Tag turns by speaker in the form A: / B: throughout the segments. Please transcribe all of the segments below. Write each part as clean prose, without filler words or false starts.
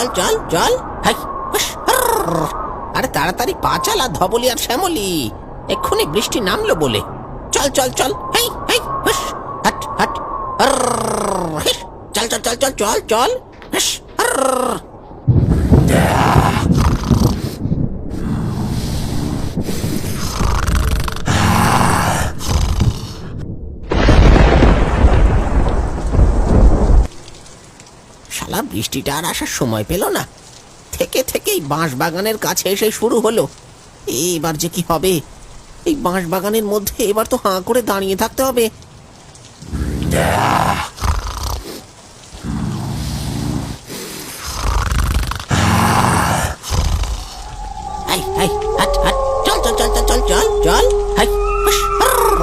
A: চল চল চল। হাই, হুস, হুরর। আরে তাড়াতাড়ি পা চালা ধবলি আর শ্যামলি, এক্ষুনি বৃষ্টি নামলো বলে। চল চল চল। হেই হেই, হুস, হাট হাট, হুরর, হিস, চল চল চল চল চল চল, হুস, হুরর। শালা বৃষ্টিটা আর আসার সময় পেল না, থেকে থেকেই বাঁশ বাগানের কাছে এসে শুরু হলো। এবার যে কি হবে, এই বাঁশ বাগানের মধ্যে এবার তো হাঁ করে দাঁড়িয়ে থাকতে হবে। হাই হাই, হাট হাট, চল চল চল চল চল চল চল। হাই, হুস, হুরর।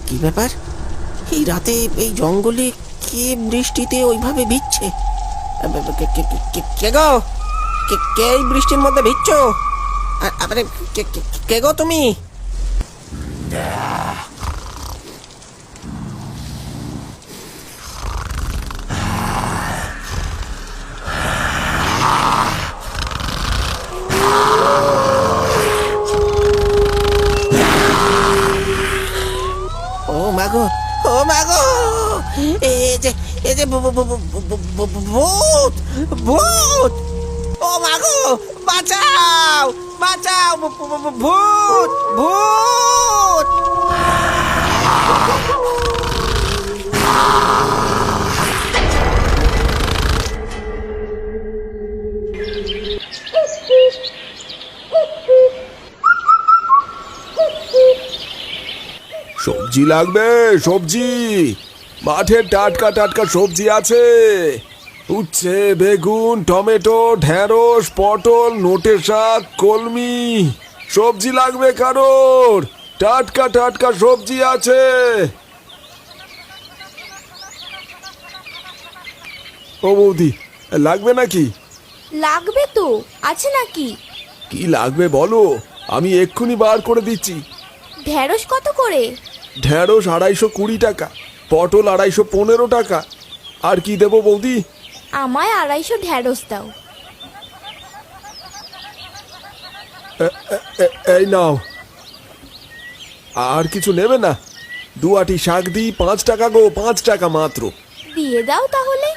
A: কি ব্যাপার, এই রাতে এই জঙ্গলে কে বৃষ্টিতে ওইভাবে ভিজছে? কে গো, কে এই বৃষ্টির মধ্যে ভিজছো? আরে কে গো তুমি? ও মাগো, ও মাগো, এই যে ভূত, ভূত! ও মাগো, বাঁচাও বাঁচাও, ভূত, ভূত!
B: সবজি লাগবে? সবজি মাঠে টাটকা টাটকা সবজি আছে, উচ্ছে, বেগুন, টমেটো, ঢেঁড়স, পটল, নোটে শাক, কলমি। সবজি লাগবে কারোর? টাটকা টাটকা সবজি আছে। ও বৌদি, লাগবে নাকি?
C: লাগবে তো, আছে নাকি?
B: কি লাগবে বলো, আমি এক্ষুনি বার করে দিচ্ছি।
C: ঢেঁড়স কত করে?
B: ঢেঁড়স 220 টাকা, পটল 215 টাকা। আর কি দেবো বৌদি?
C: আমায় 250 ঢেঁড়স দাও।
B: এই নাও। আর কিছু নেবে না? 2 আটি শাক দিই 5 টাকা গো, 5 টাকা মাত্র।
C: দিয়ে দাও তাহলে।